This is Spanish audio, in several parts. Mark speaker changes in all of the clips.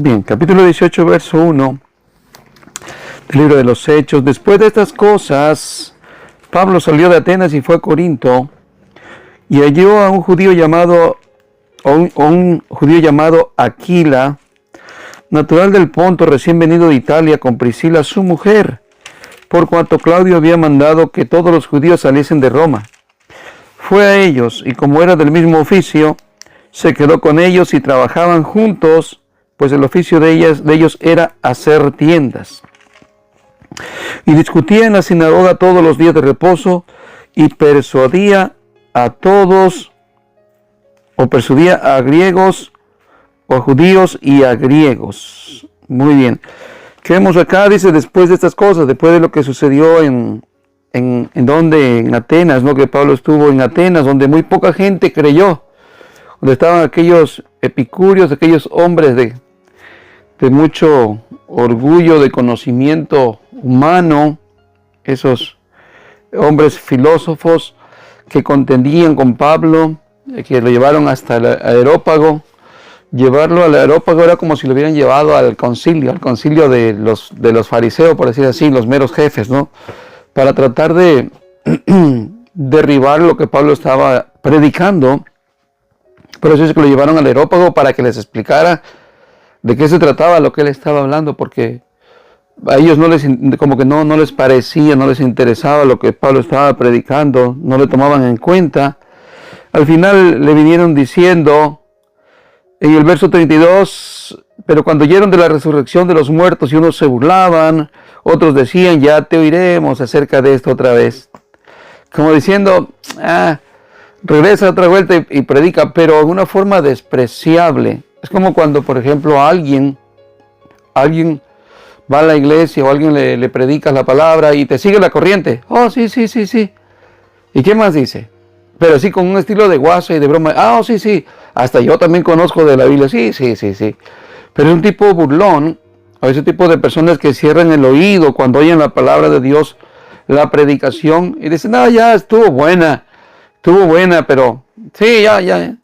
Speaker 1: Bien, capítulo 18, verso 1 del libro de los Hechos. Después de estas cosas, Pablo salió de Atenas y fue a Corinto, y halló a un judío llamado Aquila, natural del Ponto, recién venido de Italia, con Priscila su mujer, por cuanto Claudio había mandado que todos los judíos saliesen de Roma. Fue a ellos, y como era del mismo oficio, se quedó con ellos y trabajaban juntos, pues el oficio de ellos era hacer tiendas. Y discutía en la sinagoga todos los días de reposo, y persuadía a griegos, o a judíos y a griegos. Muy bien. ¿Qué vemos acá? Dice, después de estas cosas, después de lo que sucedió en Atenas, ¿no? Que Pablo estuvo en Atenas, donde muy poca gente creyó, donde estaban aquellos epicúreos, aquellos hombres de mucho orgullo, de conocimiento humano, esos hombres filósofos que contendían con Pablo, que lo llevaron hasta el Areópago. Llevarlo al Areópago era como si lo hubieran llevado al concilio de los fariseos, por decir así, los meros jefes, ¿no? Para tratar de derribar lo que Pablo estaba predicando. Por eso es que lo llevaron al Areópago, para que les explicara de qué se trataba lo que él estaba hablando, porque a ellos no les parecía, no les interesaba lo que Pablo estaba predicando, no le tomaban en cuenta. Al final le vinieron diciendo, en el verso 32, pero cuando oyeron de la resurrección de los muertos, y unos se burlaban, otros decían, ya te oiremos acerca de esto otra vez. Como diciendo, regresa otra vuelta y predica, pero de una forma despreciable. Es como cuando, por ejemplo, alguien va a la iglesia o alguien le predica la palabra y te sigue la corriente. Oh, sí. ¿Y qué más dice? Pero sí con un estilo de guasa y de broma. Sí. Hasta yo también conozco de la Biblia. Sí. Pero es un tipo burlón, o ese tipo de personas que cierran el oído cuando oyen la palabra de Dios, la predicación, y dicen, ya estuvo buena, pero sí, ya.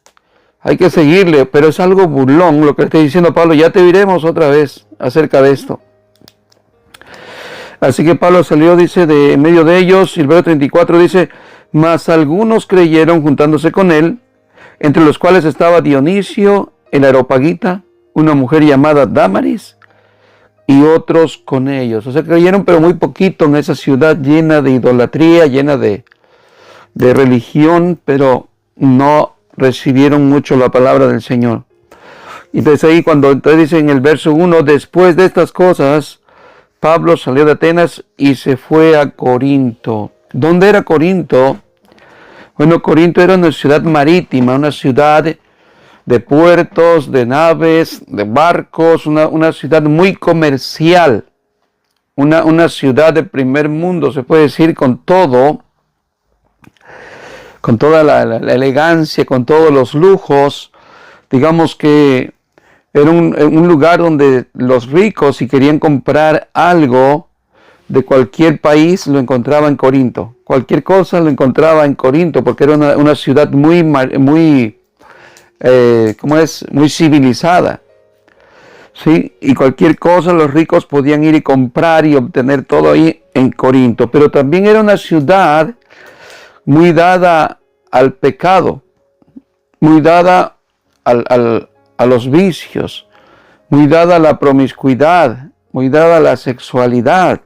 Speaker 1: Hay que seguirle, pero es algo burlón lo que está diciendo Pablo. Ya te oiremos otra vez acerca de esto. Así que Pablo salió, dice, de en medio de ellos, y el verso 34 dice, mas algunos creyeron juntándose con él, entre los cuales estaba Dionisio, el Areopagita, una mujer llamada Dámaris, y otros con ellos. O sea, creyeron, pero muy poquito, en esa ciudad llena de idolatría, llena de religión, pero no recibieron mucho la palabra del Señor. Y entonces ahí entonces dice en el verso 1, después de estas cosas, Pablo salió de Atenas y se fue a Corinto. ¿Dónde era Corinto? Bueno, Corinto era una ciudad marítima, una ciudad de puertos, de naves, de barcos, una ciudad muy comercial, una ciudad de primer mundo, se puede decir, con toda la elegancia, con todos los lujos. Digamos que era un lugar donde los ricos, si querían comprar algo de cualquier país, lo encontraba en Corinto. Cualquier cosa lo encontraba en Corinto, porque era una ciudad muy civilizada. ¿Sí? Y cualquier cosa los ricos podían ir y comprar y obtener todo ahí en Corinto. Pero también era una ciudad muy dada al pecado, muy dada a los vicios, muy dada a la promiscuidad, muy dada a la sexualidad.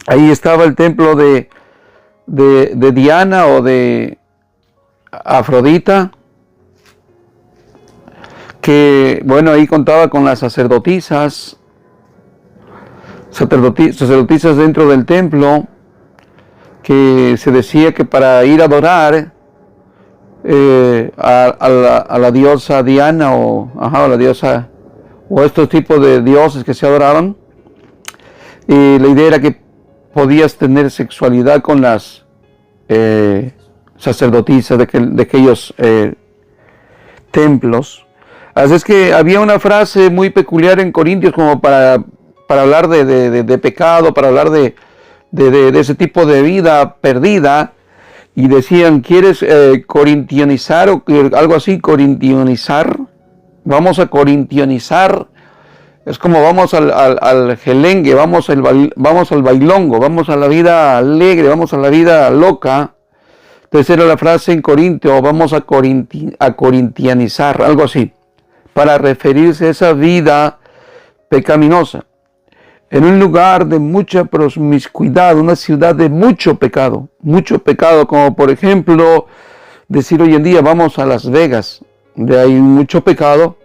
Speaker 1: Ahí estaba el templo de Diana o de Afrodita, que bueno, ahí contaba con las sacerdotisas dentro del templo, que se decía que para ir a adorar a la diosa Diana a la diosa, o estos tipos de dioses que se adoraban, la idea era que podías tener sexualidad con las sacerdotisas de aquellos templos. Así es que había una frase muy peculiar en Corintios como para hablar de pecado, para hablar de ese tipo de vida perdida, y decían, ¿quieres corintianizar o algo así? Corintianizar, vamos a corintianizar Es como vamos al gelengue, vamos al bailongo, vamos a la vida alegre, vamos a la vida loca. Entonces era la frase en Corintio, vamos a corintianizar, algo así, para referirse a esa vida pecaminosa. En un lugar de mucha promiscuidad, una ciudad de mucho pecado, como por ejemplo decir hoy en día vamos a Las Vegas, donde hay mucho pecado,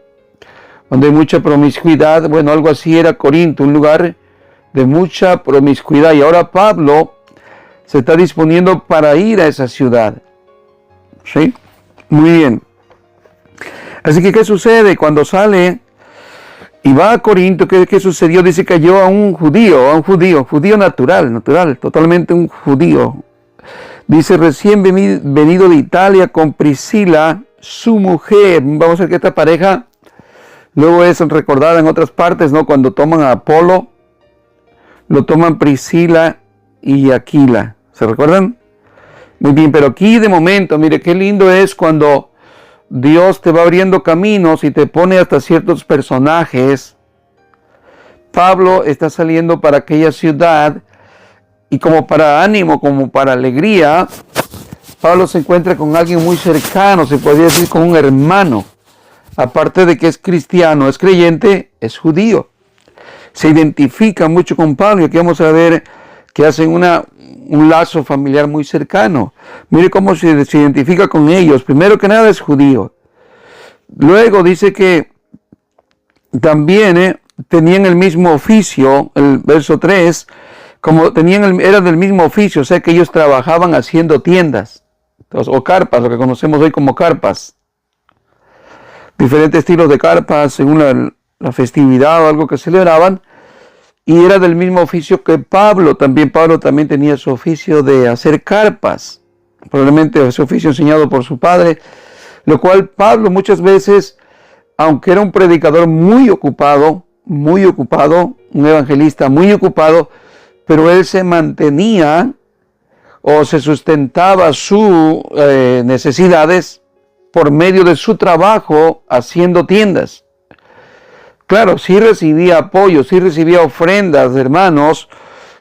Speaker 1: donde hay mucha promiscuidad. Bueno, algo así era Corinto, un lugar de mucha promiscuidad. Y ahora Pablo se está disponiendo para ir a esa ciudad. ¿Sí? Muy bien. Así que, ¿qué sucede? Cuando sale y va a Corinto, ¿qué sucedió? Dice que halló a un judío natural, totalmente un judío. Dice, recién venido de Italia con Priscila, su mujer. Vamos a ver que esta pareja luego es recordada en otras partes, ¿no? Cuando toman a Apolo, lo toman Priscila y Aquila. ¿Se recuerdan? Muy bien, pero aquí de momento, mire qué lindo es cuando Dios te va abriendo caminos y te pone hasta ciertos personajes. Pablo está saliendo para aquella ciudad y como para ánimo, como para alegría, Pablo se encuentra con alguien muy cercano, se podría decir con un hermano. Aparte de que es cristiano, es creyente, es judío. Se identifica mucho con Pablo y aquí vamos a ver que hacen un lazo familiar muy cercano. Mire cómo se identifica con ellos. Primero que nada es judío. Luego dice que también tenían el mismo oficio, el verso 3, como era del mismo oficio, o sea que ellos trabajaban haciendo tiendas, o carpas, lo que conocemos hoy como carpas. Diferentes estilos de carpas según la festividad o algo que celebraban, y era del mismo oficio que Pablo también tenía su oficio de hacer carpas, probablemente ese oficio enseñado por su padre, lo cual Pablo muchas veces, aunque era un predicador muy ocupado, un evangelista muy ocupado, pero él se mantenía o se sustentaba sus necesidades por medio de su trabajo haciendo tiendas. Claro, sí recibía apoyo, sí recibía ofrendas de hermanos.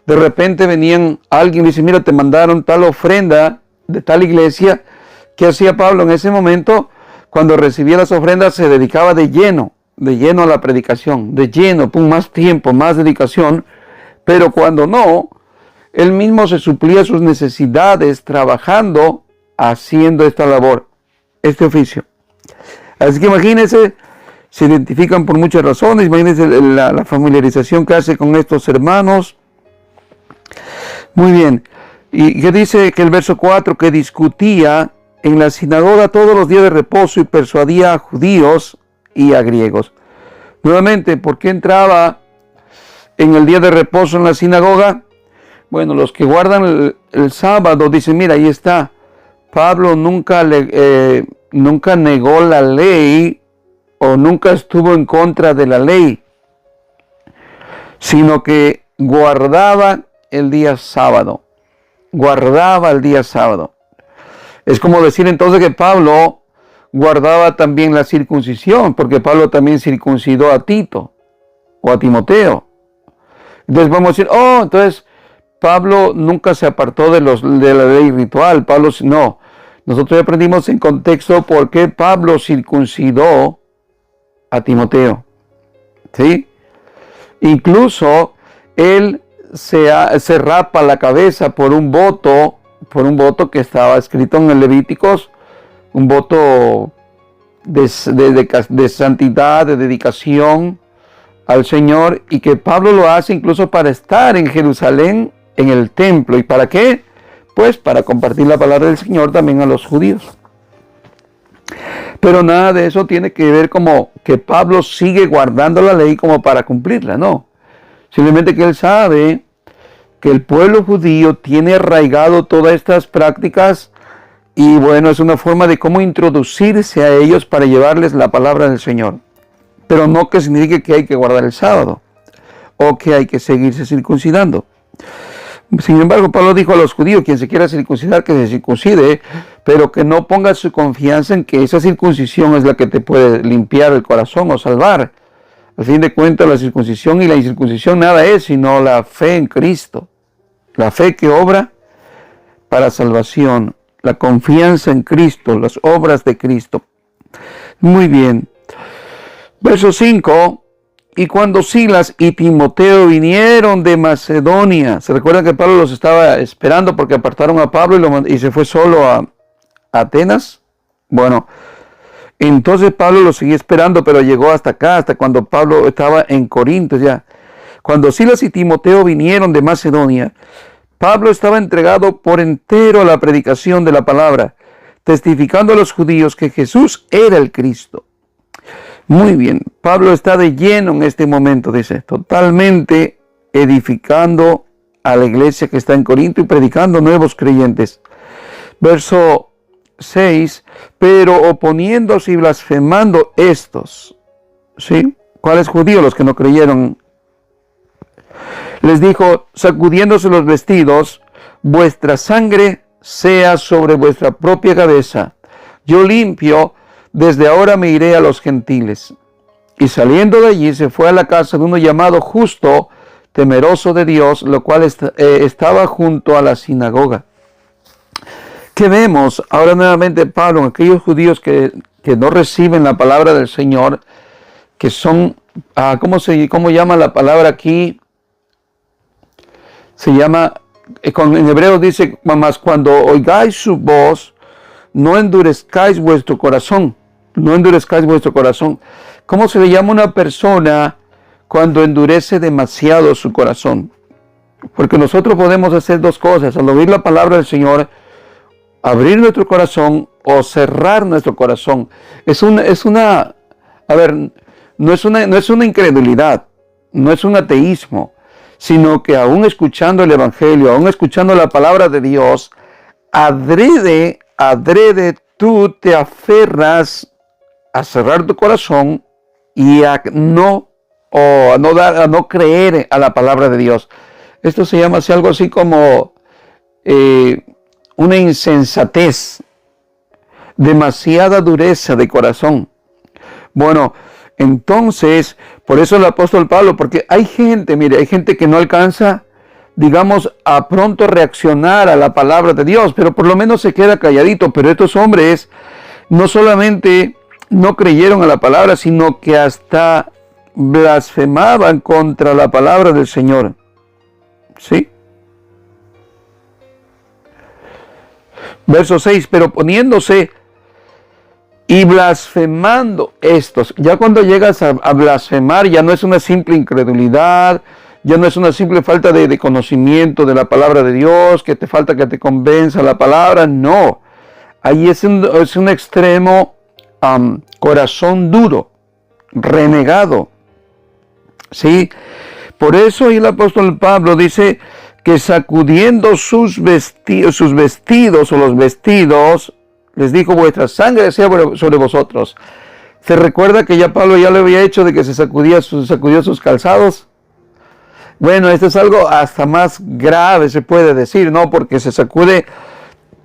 Speaker 1: De repente venían alguien y dice, mira, te mandaron tal ofrenda de tal iglesia. ¿Qué hacía Pablo en ese momento? Cuando recibía las ofrendas se dedicaba de lleno a la predicación, más tiempo, más dedicación. Pero cuando no, él mismo se suplía sus necesidades trabajando, haciendo esta labor, este oficio. Así que imagínense, se identifican por muchas razones. Imagínense la familiarización que hace con estos hermanos. Muy bien. Y que dice que el verso 4, que discutía en la sinagoga todos los días de reposo y persuadía a judíos y a griegos. Nuevamente, ¿por qué entraba en el día de reposo en la sinagoga? Bueno, los que guardan el sábado dicen, mira, ahí está. Pablo nunca negó la ley o nunca estuvo en contra de la ley, sino que guardaba el día sábado. Es como decir entonces que Pablo guardaba también la circuncisión, porque Pablo también circuncidó a Tito o a Timoteo. Entonces vamos a decir, entonces Pablo nunca se apartó de la ley ritual. No. Nosotros ya aprendimos en contexto por qué Pablo circuncidó a Timoteo. ¿Sí? Incluso él se rapa la cabeza por un voto que estaba escrito en el Levíticos, un voto de santidad, de dedicación al Señor, y que Pablo lo hace incluso para estar en Jerusalén, en el templo. ¿Y para qué? Pues para compartir la palabra del Señor también a los judíos. Pero nada de eso tiene que ver como que Pablo sigue guardando la ley como para cumplirla, no. Simplemente que él sabe que el pueblo judío tiene arraigado todas estas prácticas y bueno, es una forma de cómo introducirse a ellos para llevarles la palabra del Señor. Pero no que signifique que hay que guardar el sábado o que hay que seguirse circuncidando. Sin embargo, Pablo dijo a los judíos, quien se quiera circuncidar, que se circuncide, pero que no ponga su confianza en que esa circuncisión es la que te puede limpiar el corazón o salvar. Al fin de cuentas, la circuncisión y la incircuncisión nada es sino la fe en Cristo. La fe que obra para salvación. La confianza en Cristo, las obras de Cristo. Muy bien. Verso 5. Y cuando Silas y Timoteo vinieron de Macedonia, ¿se recuerdan que Pablo los estaba esperando porque apartaron a Pablo y se fue solo a Atenas? Bueno, entonces Pablo los seguía esperando, pero llegó hasta acá, hasta cuando Pablo estaba en Corinto ya. Cuando Silas y Timoteo vinieron de Macedonia, Pablo estaba entregado por entero a la predicación de la palabra, testificando a los judíos que Jesús era el Cristo. Muy bien, Pablo está de lleno en este momento, dice, totalmente edificando a la iglesia que está en Corinto y predicando nuevos creyentes. Verso 6, pero oponiéndose y blasfemando estos, ¿sí? ¿Cuáles judíos? Los que no creyeron. Les dijo, sacudiéndose los vestidos, vuestra sangre sea sobre vuestra propia cabeza. Yo limpio, desde ahora me iré a los gentiles. Y saliendo de allí se fue a la casa de uno llamado Justo, temeroso de Dios, lo cual estaba junto a la sinagoga. ¿Qué vemos? Ahora nuevamente Pablo, aquellos judíos que no reciben la palabra del Señor, que son, ¿cómo llama la palabra aquí? Se llama, en hebreo dice, mas cuando oigáis su voz, no endurezcáis vuestro corazón. No endurezcáis vuestro corazón. ¿Cómo se le llama a una persona cuando endurece demasiado su corazón? Porque nosotros podemos hacer dos cosas. Al oír la palabra del Señor, abrir nuestro corazón o cerrar nuestro corazón. No es una incredulidad, no es un ateísmo, sino que aún escuchando el Evangelio, aún escuchando la palabra de Dios, adrede tú te aferras a cerrar tu corazón y a no creer a la palabra de Dios. Esto se llama algo así como una insensatez, demasiada dureza de corazón. Bueno, entonces, por eso el apóstol Pablo, porque hay gente que no alcanza, digamos, a pronto reaccionar a la palabra de Dios, pero por lo menos se queda calladito. Pero estos hombres no solamente no creyeron a la palabra, sino que hasta blasfemaban contra la palabra del Señor. ¿Sí? Verso 6, pero poniéndose y blasfemando estos. Ya cuando llegas a blasfemar, ya no es una simple incredulidad, ya no es una simple falta de conocimiento de la palabra de Dios, que te falta que te convenza la palabra, no. Ahí es un extremo corazón duro, renegado. ¿Sí? Por eso el apóstol Pablo dice que sacudiendo sus vestidos o los vestidos, les dijo, vuestra sangre sea sobre vosotros. ¿Se recuerda que ya Pablo ya lo había hecho de que se sacudió sus calzados? Bueno, esto es algo hasta más grave, se puede decir, ¿no? Porque se sacude,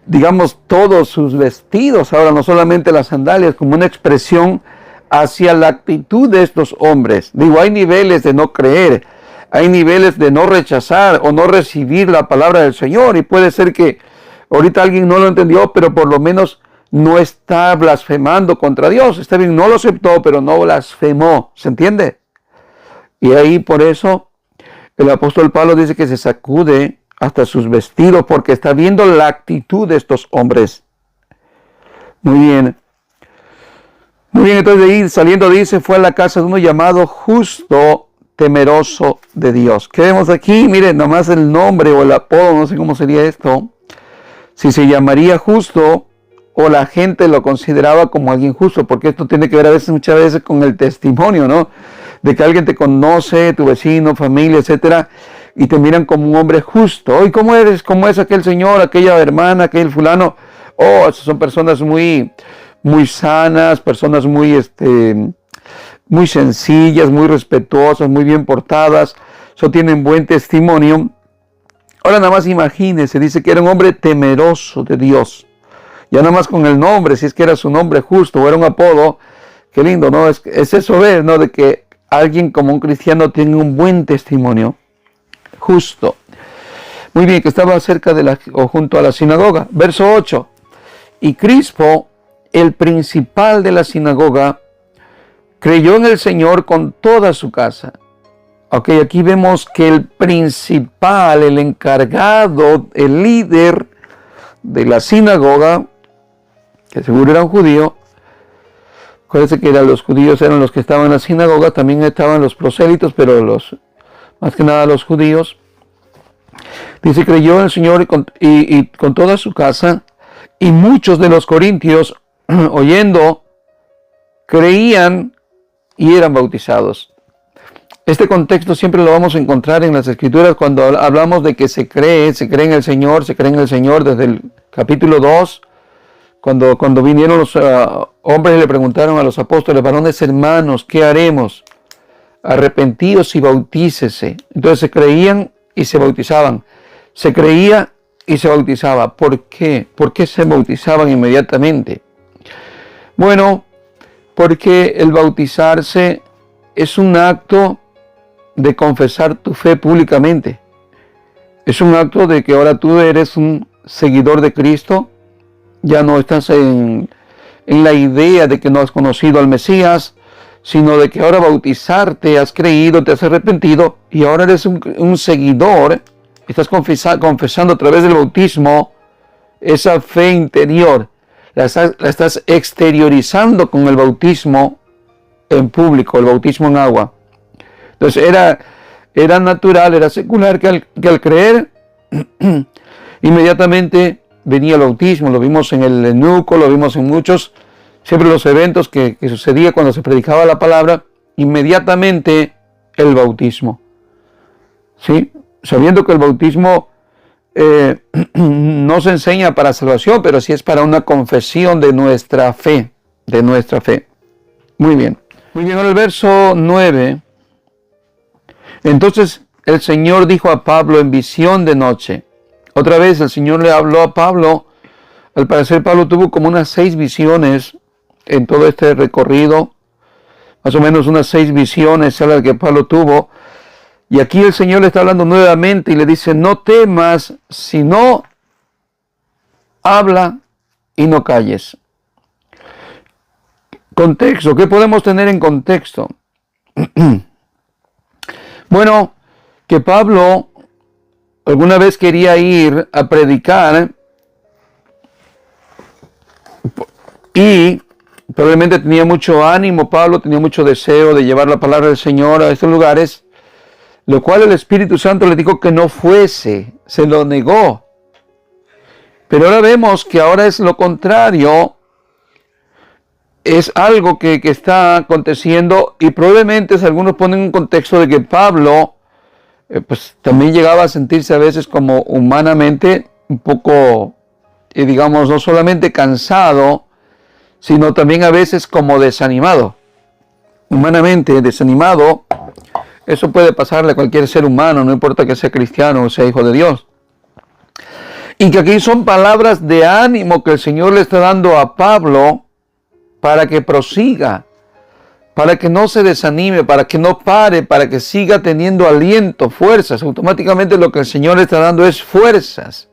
Speaker 1: digamos, todos sus vestidos, ahora no solamente las sandalias, como una expresión hacia la actitud de estos hombres. Digo, hay niveles de no creer, hay niveles de no rechazar o no recibir la palabra del Señor, y puede ser que ahorita alguien no lo entendió, pero por lo menos no está blasfemando contra Dios. Está bien, no lo aceptó, pero no blasfemó. ¿Se entiende? Y ahí por eso el apóstol Pablo dice que se sacude hasta sus vestidos porque está viendo la actitud de estos hombres. Muy bien. Muy bien, entonces de ahí saliendo dice, fue a la casa de uno llamado Justo, temeroso de Dios. ¿Qué vemos aquí? Miren, nomás el nombre o el apodo, no sé cómo sería esto. Si se llamaría Justo o la gente lo consideraba como alguien justo, porque esto tiene que ver muchas veces con el testimonio, ¿no? De que alguien te conoce, tu vecino, familia, etcétera, y te miran como un hombre justo. ¿Y cómo eres? ¿Cómo es aquel señor, aquella hermana, aquel fulano? Oh, esas son personas muy sanas, personas muy sencillas, muy respetuosas, muy bien portadas, tienen buen testimonio. Ahora nada más imagínense, dice que era un hombre temeroso de Dios. Ya nada más con el nombre, si es que era su nombre justo o era un apodo, qué lindo, ¿no? Es eso ver, ¿no? De que alguien como un cristiano tenga un buen testimonio, justo. Muy bien, que estaba cerca o junto a la sinagoga. Verso 8. Y Crispo, el principal de la sinagoga, creyó en el Señor con toda su casa. Ok, aquí vemos que el principal, el encargado, el líder de la sinagoga, que seguro era un judío, acuérdense que los judíos eran los que estaban en la sinagoga, también estaban los prosélitos, pero más que nada los judíos. Dice, creyó en el Señor y con toda su casa, y muchos de los corintios, oyendo, creían y eran bautizados. Este contexto siempre lo vamos a encontrar en las Escrituras cuando hablamos de que se cree en el Señor, desde el capítulo 2, cuando vinieron los hombres y le preguntaron a los apóstoles, varones hermanos, ¿qué haremos? Arrepentíos y bautícese. Entonces se creían y se bautizaban. Se creía y se bautizaba. ¿Por qué? ¿Por qué se bautizaban inmediatamente? Bueno, porque el bautizarse es un acto de confesar tu fe públicamente. Es un acto de que ahora tú eres un seguidor de Cristo. Ya no estás en la idea de que no has conocido al Mesías, sino de que ahora bautizarte, has creído, te has arrepentido y ahora eres un seguidor. Estás confesando a través del bautismo esa fe interior. La estás exteriorizando con el bautismo en público, el bautismo en agua. Entonces era natural, era secular que al creer inmediatamente venía el bautismo. Lo vimos en el eunuco, lo vimos en siempre los eventos que sucedía cuando se predicaba la palabra, inmediatamente el bautismo. ¿Sí? Sabiendo que el bautismo no se enseña para salvación, pero sí es para una confesión de nuestra fe, Muy bien. Ahora el verso 9. Entonces el Señor dijo a Pablo en visión de noche. Otra vez el Señor le habló a Pablo. Al parecer Pablo tuvo como unas 6 visiones en todo este recorrido. Más o menos unas 6 visiones a las que Pablo tuvo. Y aquí el Señor le está hablando nuevamente y le dice, no temas, sino habla y no calles. Contexto, ¿qué podemos tener en contexto? Bueno, que Pablo alguna vez quería ir a predicar y probablemente tenía mucho ánimo, Pablo tenía mucho deseo de llevar la palabra del Señor a estos lugares, lo cual el Espíritu Santo le dijo que no fuese, se lo negó. Pero ahora vemos que ahora es lo contrario, es algo que está aconteciendo y probablemente algunos ponen un contexto de que Pablo pues también llegaba a sentirse a veces como humanamente un poco, digamos, no solamente cansado, sino también a veces como desanimado. Humanamente desanimado, eso puede pasarle a cualquier ser humano, no importa que sea cristiano o sea hijo de Dios. Y que aquí son palabras de ánimo que el Señor le está dando a Pablo para que prosiga, para que no se desanime, para que no pare, para que siga teniendo aliento, fuerzas. Automáticamente lo que el Señor le está dando es fuerzas.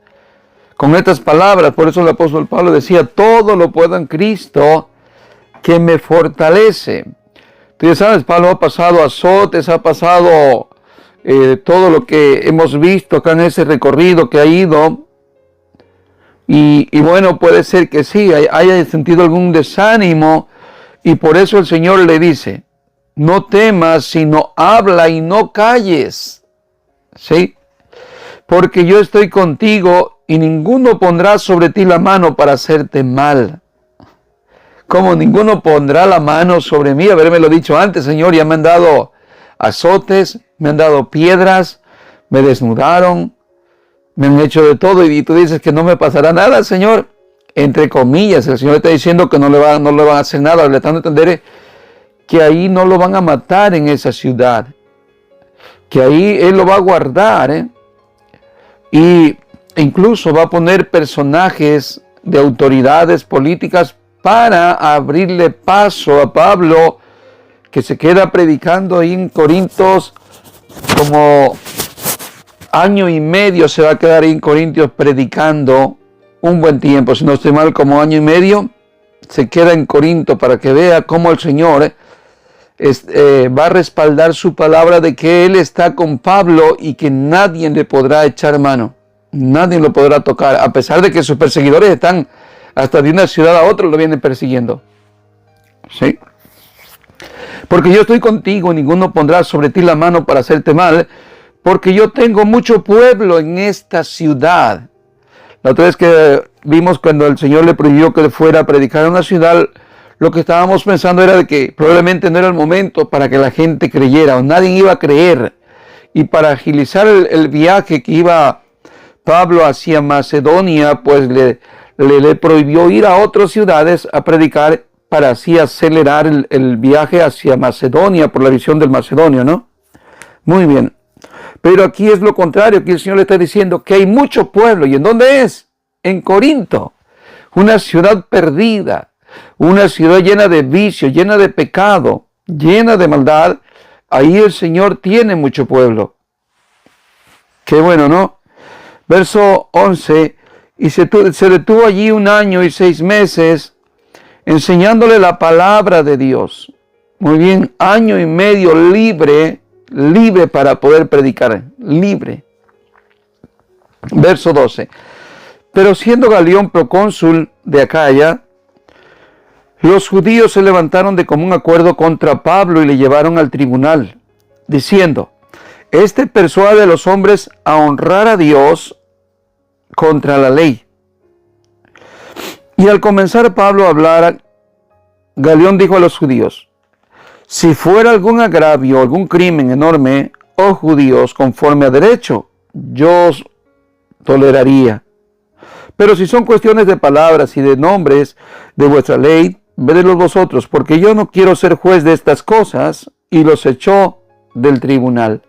Speaker 1: Con estas palabras, por eso el apóstol Pablo decía, todo lo puedo en Cristo que me fortalece. Tú ya sabes, Pablo ha pasado azotes, ha pasado todo lo que hemos visto acá en ese recorrido que ha ido. Y bueno, puede ser que sí, haya sentido algún desánimo. Y por eso el Señor le dice, no temas, sino habla y no calles. ¿Sí? Porque yo estoy contigo y ninguno pondrá sobre ti la mano para hacerte mal. Como ninguno pondrá la mano sobre mí, habérmelo dicho antes, Señor, ya me han dado azotes, me han dado piedras, me desnudaron, me han hecho de todo y tú dices que no me pasará nada, Señor. Entre comillas, el Señor está diciendo que no le van a hacer nada, le están a entender que ahí no lo van a matar en esa ciudad, que ahí Él lo va a guardar, y incluso va a poner personajes de autoridades políticas para abrirle paso a Pablo que se queda predicando ahí en Corintios como año y medio, se va a quedar ahí en Corintios predicando un buen tiempo, si no estoy mal, como año y medio, se queda en Corinto para que vea cómo el Señor va a respaldar su palabra de que Él está con Pablo y que nadie le podrá echar mano, nadie lo podrá tocar, a pesar de que sus perseguidores están hasta de una ciudad a otra, lo vienen persiguiendo. ¿Sí? Porque yo estoy contigo, ninguno pondrá sobre ti la mano para hacerte mal, porque yo tengo mucho pueblo en esta ciudad. La otra vez que vimos cuando el Señor le prohibió que fuera a predicar en una ciudad, lo que estábamos pensando era de que probablemente no era el momento para que la gente creyera, o nadie iba a creer. Y para agilizar el viaje que iba Pablo hacia Macedonia, pues le prohibió ir a otras ciudades a predicar para así acelerar el viaje hacia Macedonia por la visión del Macedonio, ¿no? Muy bien. Pero aquí es lo contrario, aquí el Señor le está diciendo que hay mucho pueblo. ¿Y en dónde es? En Corinto, una ciudad perdida, una ciudad llena de vicio, llena de pecado, llena de maldad. Ahí el Señor tiene mucho pueblo. Qué bueno, ¿no? Verso 11, y se detuvo allí 1 año y 6 meses, enseñándole la palabra de Dios. Muy bien, 1 año y medio libre para poder predicar, libre. Verso 12. Pero siendo Galión procónsul de Acaya, los judíos se levantaron de común acuerdo contra Pablo y le llevaron al tribunal, diciendo: este persuade a los hombres a honrar a Dios contra la ley. Y al comenzar Pablo a hablar, Galión dijo a los judíos: si fuera algún agravio, algún crimen enorme, oh judíos, conforme a derecho, yo os toleraría. Pero si son cuestiones de palabras y de nombres de vuestra ley, vedlos vosotros, porque yo no quiero ser juez de estas cosas. Y los echó del tribunal.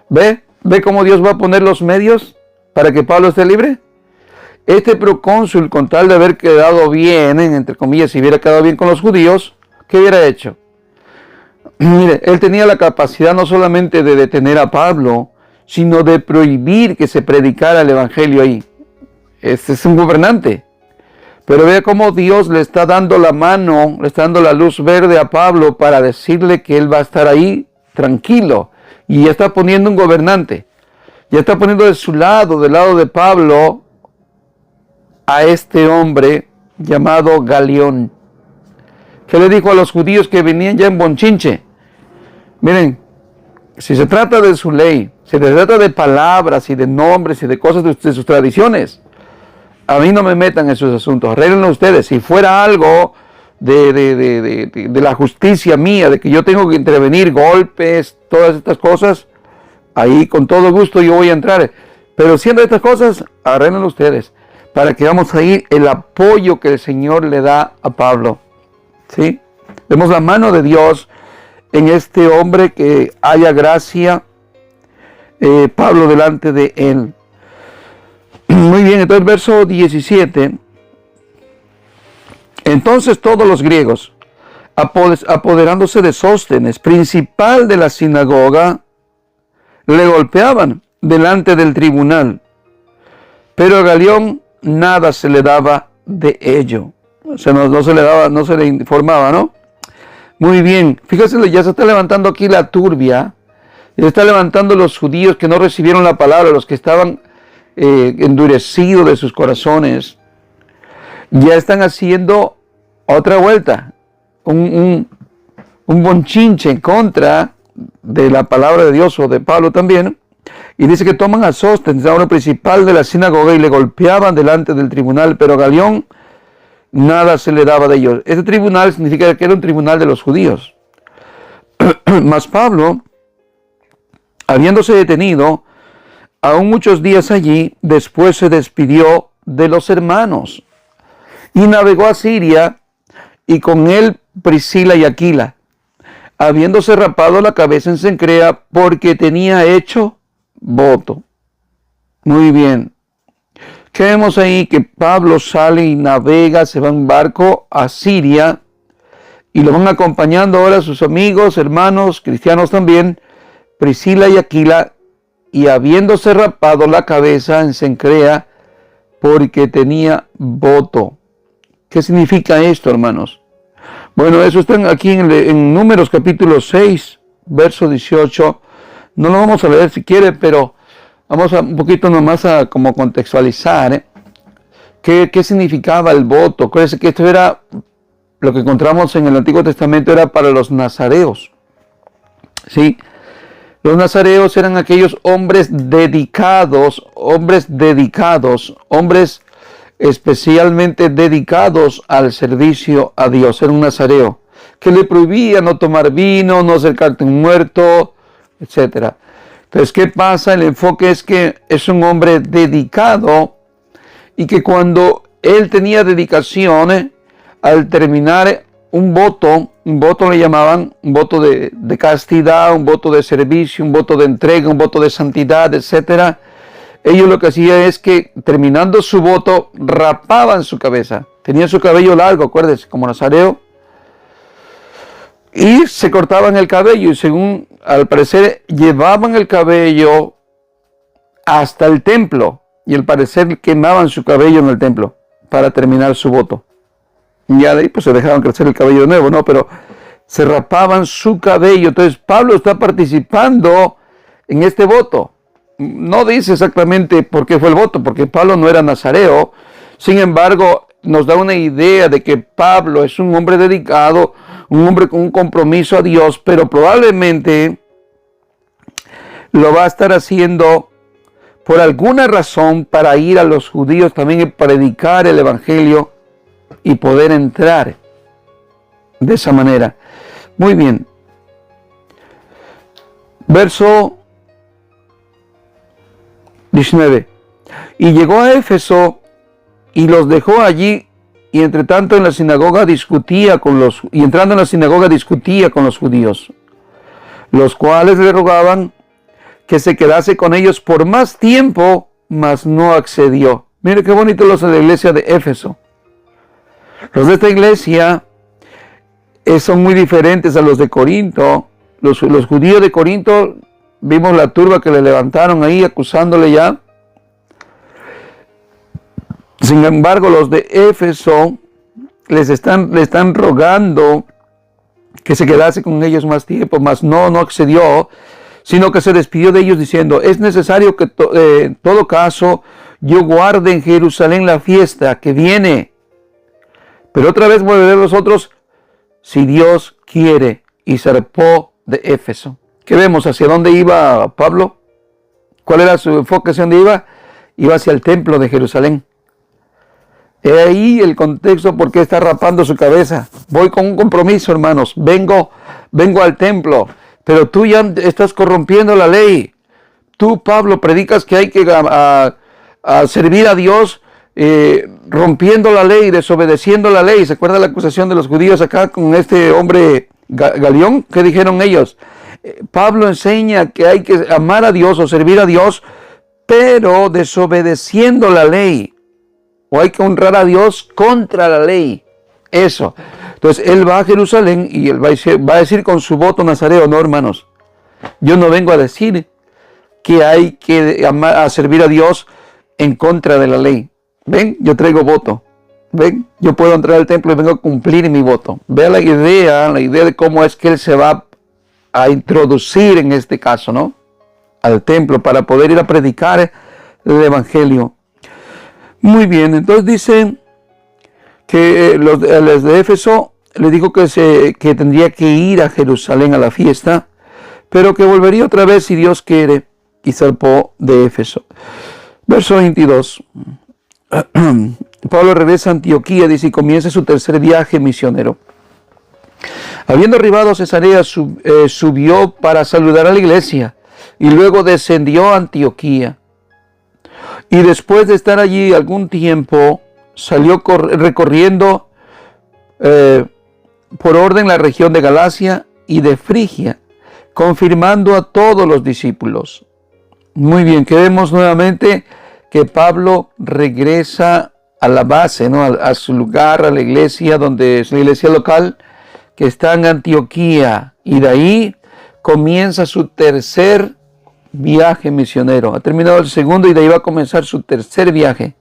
Speaker 1: ¿Ve cómo Dios va a poner los medios para que Pablo esté libre? Este procónsul, con tal de haber quedado bien, entre comillas, si hubiera quedado bien con los judíos, ¿qué hubiera hecho? Mire, él tenía la capacidad no solamente de detener a Pablo, sino de prohibir que se predicara el evangelio ahí. Este es un gobernante. Pero vea cómo Dios le está dando la mano, le está dando la luz verde a Pablo para decirle que él va a estar ahí tranquilo. Y ya está poniendo un gobernante. Ya está poniendo de su lado, del lado de Pablo, a este hombre llamado Galión, que le dijo a los judíos que venían ya en bonchinche: miren, si se trata de su ley, si se trata de palabras y de nombres y de cosas de sus tradiciones, a mí no me metan en esos asuntos, arréglenlo ustedes. Si fuera algo de la justicia mía, de que yo tengo que intervenir, golpes, todas estas cosas, ahí con todo gusto yo voy a entrar. Pero siendo estas cosas, arréglenlo ustedes, para que vamos a ir el apoyo que el Señor le da a Pablo. ¿Sí? Vemos la mano de Dios en este hombre, que haya gracia, Pablo delante de él. Muy bien, entonces verso 17. Entonces todos los griegos, apoderándose de Sóstenes, principal de la sinagoga, le golpeaban delante del tribunal. Pero a Galión nada se le daba de ello. O sea, no se le daba, no se le informaba, ¿no? Muy bien, fíjese, ya se está levantando aquí la turbia. Se está levantando los judíos que no recibieron la palabra, los que estaban endurecidos de sus corazones. Ya están haciendo otra vuelta, un bonchinche en contra de la palabra de Dios, o de Pablo también. Y dice que toman a Sóstenes, a uno principal de la sinagoga, y le golpeaban delante del tribunal, pero a Galión nada se le daba de ellos. Este tribunal significa que era un tribunal de los judíos. Mas Pablo, habiéndose detenido aún muchos días allí, después se despidió de los hermanos y navegó a Siria, y con él Priscila y Aquila, habiéndose rapado la cabeza en Cencrea, porque tenía hecho voto. Muy bien. ¿Qué vemos ahí? Que Pablo sale y navega, se va en barco a Siria, y lo van acompañando ahora sus amigos, hermanos, cristianos también, Priscila y Aquila, y habiéndose rapado la cabeza en Cencrea, porque tenía voto. ¿Qué significa esto, hermanos? Bueno, eso está aquí en Números capítulo 6, verso 18. No lo vamos a leer si quiere, pero vamos a un poquito nomás a como contextualizar, ¿Qué significaba el voto? Acuérdense que esto era lo que encontramos en el Antiguo Testamento, era para los nazareos. ¿Sí? Los nazareos eran aquellos hombres dedicados, hombres especialmente dedicados al servicio a Dios. Era un nazareo que le prohibía no tomar vino, no acercarte a un muerto, etc. Entonces, ¿qué pasa? El enfoque es que es un hombre dedicado y que cuando él tenía dedicación, al terminar un voto le llamaban, un voto de castidad, un voto de servicio, un voto de entrega, un voto de santidad, etc. Ellos lo que hacían es que terminando su voto rapaban su cabeza. Tenía su cabello largo, acuérdense, como nazareo. Y se cortaban el cabello y según al parecer llevaban el cabello hasta el templo. Y al parecer quemaban su cabello en el templo para terminar su voto. Y ya de ahí pues se dejaban crecer el cabello de nuevo, ¿no? Pero se rapaban su cabello. Entonces Pablo está participando en este voto. No dice exactamente por qué fue el voto, porque Pablo no era nazareo. Sin embargo, nos da una idea de que Pablo es un hombre dedicado, un hombre con un compromiso a Dios, pero probablemente lo va a estar haciendo por alguna razón para ir a los judíos también y predicar el evangelio y poder entrar de esa manera. Muy bien. Verso 19. Y llegó a Éfeso y los dejó allí, y entrando en la sinagoga discutía con los judíos, los cuales le rogaban que se quedase con ellos por más tiempo, mas no accedió. Mire qué bonito los de la iglesia de Éfeso. Los de esta iglesia son muy diferentes a los de Corinto. Los judíos de Corinto, vimos la turba que le levantaron ahí acusándole ya. Sin embargo, los de Éfeso le están rogando que se quedase con ellos más tiempo, mas no accedió, sino que se despidió de ellos diciendo: es necesario que en todo caso yo guarde en Jerusalén la fiesta que viene, pero otra vez volveré a vosotros si Dios quiere. Y zarpó de Éfeso. ¿Qué vemos? ¿Hacia dónde iba Pablo? ¿Cuál era su enfoque? ¿Hacia dónde iba? Iba hacia el templo de Jerusalén. He ahí el contexto por qué está rapando su cabeza. Voy con un compromiso, hermanos. Vengo al templo. Pero tú ya estás corrompiendo la ley. Tú, Pablo, predicas que hay que servir a Dios rompiendo la ley, desobedeciendo la ley. ¿Se acuerda la acusación de los judíos acá con este hombre Galión? ¿Qué dijeron ellos? Pablo enseña que hay que amar a Dios o servir a Dios, pero desobedeciendo la ley. O hay que honrar a Dios contra la ley. Eso. Entonces él va a Jerusalén y él va a decir con su voto nazareo: no, hermanos, yo no vengo a decir que hay que servir a Dios en contra de la ley. Ven, yo traigo voto. Ven, yo puedo entrar al templo y vengo a cumplir mi voto. Vea la idea de cómo es que él se va a introducir en este caso, ¿no? Al templo para poder ir a predicar el evangelio. Muy bien, entonces dice que los de Éfeso les dijo que tendría que ir a Jerusalén a la fiesta, pero que volvería otra vez si Dios quiere, y zarpó de Éfeso. Verso 22. Pablo regresa a Antioquía, dice, y comienza su tercer viaje misionero. Habiendo arribado a Cesarea, subió para saludar a la iglesia, y luego descendió a Antioquía. Y después de estar allí algún tiempo, salió recorriendo por orden la región de Galacia y de Frigia, confirmando a todos los discípulos. Muy bien, que vemos nuevamente que Pablo regresa a la base, ¿no? A su lugar, a la iglesia, donde es la iglesia local, que está en Antioquía, y de ahí comienza su tercer viaje misionero. Ha terminado el segundo y de ahí va a comenzar su tercer viaje.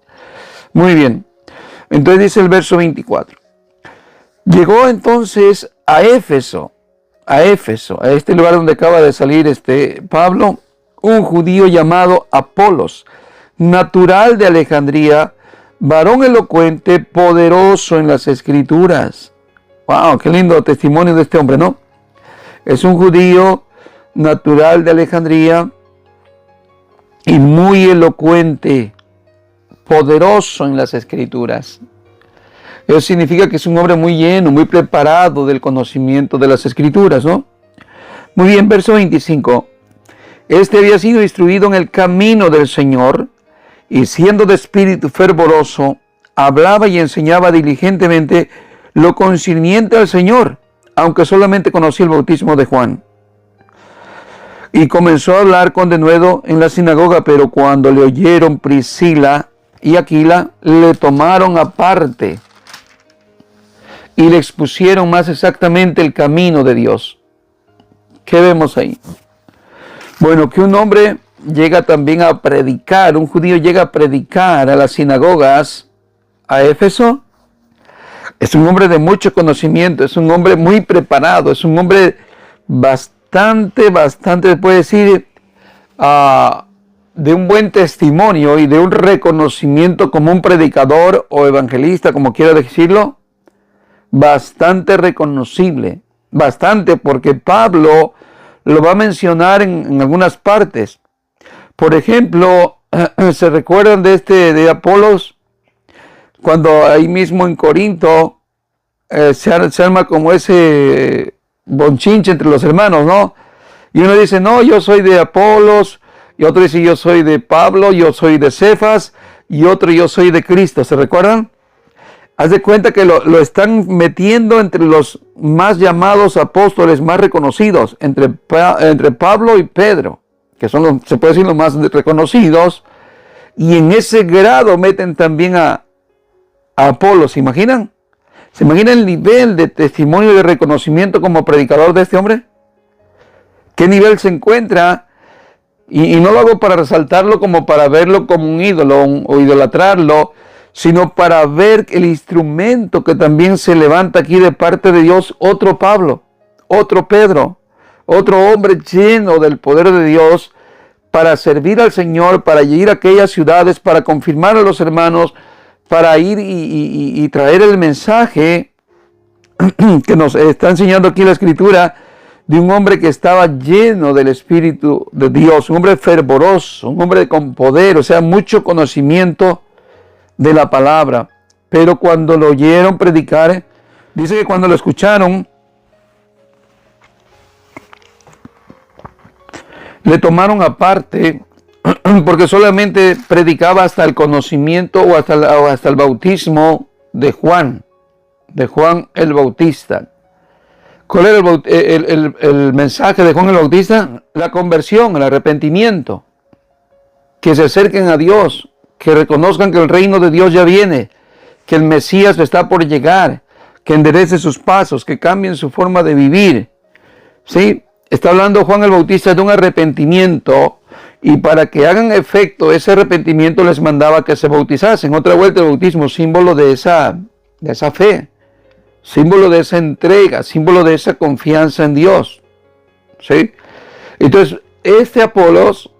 Speaker 1: Muy bien. Entonces dice el verso 24. Llegó entonces a Éfeso, a este lugar donde acaba de salir Pablo, un judío llamado Apolos, natural de Alejandría, varón elocuente, poderoso en las Escrituras. ¡Wow! ¡Qué lindo testimonio de este hombre!, ¿no? Es un judío natural de Alejandría y muy elocuente, poderoso en las Escrituras. Eso significa que es un hombre muy lleno, muy preparado del conocimiento de las Escrituras, ¿no? Muy bien, verso 25. Este había sido instruido en el camino del Señor, y siendo de espíritu fervoroso, hablaba y enseñaba diligentemente lo concerniente al Señor, aunque solamente conocía el bautismo de Juan. Y comenzó a hablar con denuedo en la sinagoga, pero cuando le oyeron Priscila y Aquila, le tomaron aparte y le expusieron más exactamente el camino de Dios. ¿Qué vemos ahí? Bueno, que un hombre llega también a predicar, un judío llega a predicar a las sinagogas a Éfeso. Es un hombre de mucho conocimiento, es un hombre muy preparado, es un hombre bastante, se puede decir, de un buen testimonio y de un reconocimiento como un predicador o evangelista, como quiera decirlo, bastante reconocible, bastante, porque Pablo lo va a mencionar en algunas partes. Por ejemplo, ¿se recuerdan de Apolos? Cuando ahí mismo en Corinto se arma como ese bonchinche entre los hermanos, ¿no? Y uno dice, no, yo soy de Apolos, y otro dice, yo soy de Pablo, yo soy de Cefas, y otro, yo soy de Cristo. ¿Se recuerdan? Haz de cuenta que lo están metiendo entre los más llamados apóstoles, más reconocidos, entre Pablo y Pedro, que son se puede decir los más reconocidos, y en ese grado meten también a Apolo. ¿Se imaginan? ¿Se imaginan el nivel de testimonio y de reconocimiento como predicador de este hombre? ¿Qué nivel se encuentra? Y no lo hago para resaltarlo como para verlo como un ídolo o idolatrarlo, sino para ver el instrumento que también se levanta aquí de parte de Dios, otro Pablo, otro Pedro, otro hombre lleno del poder de Dios para servir al Señor, para ir a aquellas ciudades, para confirmar a los hermanos, para ir y traer el mensaje que nos está enseñando aquí la Escritura, de un hombre que estaba lleno del Espíritu de Dios, un hombre fervoroso, un hombre con poder, o sea, mucho conocimiento de la palabra. Pero cuando lo oyeron predicar, dice que cuando lo escucharon, le tomaron aparte, porque solamente predicaba hasta el conocimiento o hasta el bautismo de Juan el Bautista. ¿Cuál era el mensaje de Juan el Bautista? La conversión, el arrepentimiento, que se acerquen a Dios, que reconozcan que el reino de Dios ya viene, que el Mesías está por llegar, que enderece sus pasos, que cambien su forma de vivir. ¿Sí? Está hablando Juan el Bautista de un arrepentimiento, y para que hagan efecto ese arrepentimiento les mandaba que se bautizasen. Otra vuelta, el bautismo, símbolo de esa fe, símbolo de esa entrega, símbolo de esa confianza en Dios. ¿Sí? Entonces, Apolos,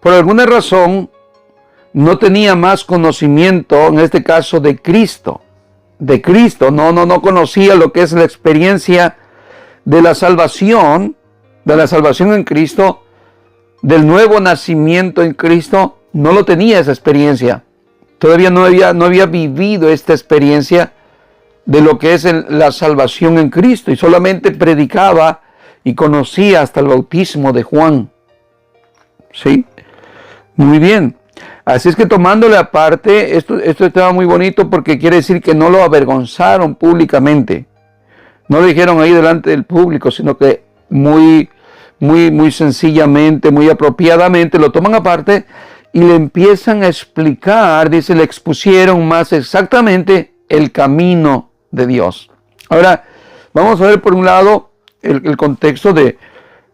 Speaker 1: por alguna razón, no tenía más conocimiento, en este caso, de Cristo. No conocía lo que es la experiencia de la salvación en Cristo, del nuevo nacimiento en Cristo. No lo tenía esa experiencia. Todavía no había vivido esta experiencia de lo que es la salvación en Cristo, y solamente predicaba y conocía hasta el bautismo de Juan. ¿Sí? Muy bien. Así es que tomándole aparte, esto estaba muy bonito, porque quiere decir que no lo avergonzaron públicamente. No lo dijeron ahí delante del público, sino que muy sencillamente, muy apropiadamente lo toman aparte y le empiezan a explicar, dice, le expusieron más exactamente el camino de Dios. Ahora, Vamos a ver por un lado el contexto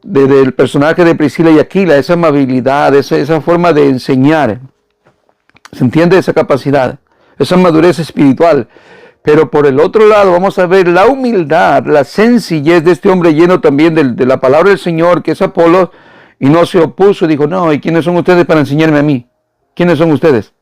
Speaker 1: del personaje de Priscila y Aquila, esa amabilidad, esa forma de enseñar. ¿Se entiende? Esa capacidad, esa madurez espiritual. Pero por el otro lado vamos a ver la humildad, la sencillez de este hombre lleno también de la palabra del Señor, que es Apolo, y no se opuso, dijo, no, ¿y quiénes son ustedes para enseñarme a mí? ¿Quiénes son ustedes?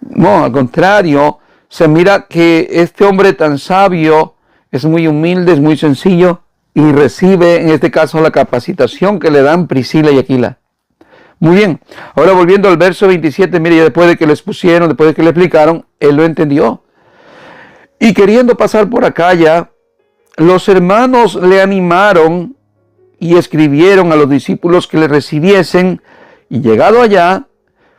Speaker 1: No, al contrario, se mira que este hombre tan sabio es muy humilde, es muy sencillo, y recibe en este caso la capacitación que le dan Priscila y Aquila. Muy bien, ahora volviendo al verso 27, mire, ya después de que le expusieron, después de que le explicaron, él lo entendió. Y queriendo pasar por acá ya, los hermanos le animaron y escribieron a los discípulos que le recibiesen, y llegado allá,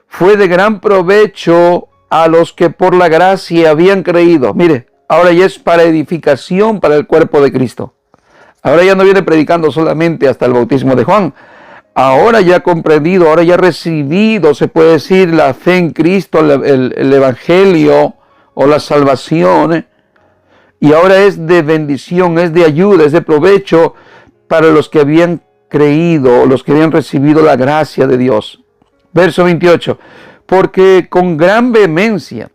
Speaker 1: fue de gran provecho a los que por la gracia habían creído. Mire, ahora ya es para edificación para el cuerpo de Cristo. Ahora ya no viene predicando solamente hasta el bautismo de Juan. Ahora ya comprendido, ahora ya recibido, se puede decir, la fe en Cristo, el Evangelio o la salvación. Y ahora es de bendición, es de ayuda, es de provecho para los que habían creído, los que habían recibido la gracia de Dios. Verso 28. Porque con gran vehemencia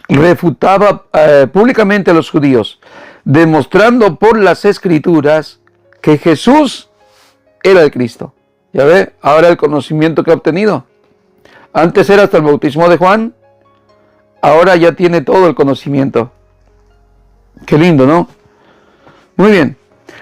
Speaker 1: refutaba públicamente a los judíos, demostrando por las Escrituras que Jesús era el Cristo. Ya ve, ahora el conocimiento que ha obtenido. Antes era hasta el bautismo de Juan, ahora ya tiene todo el conocimiento. Qué lindo, ¿no? Muy bien.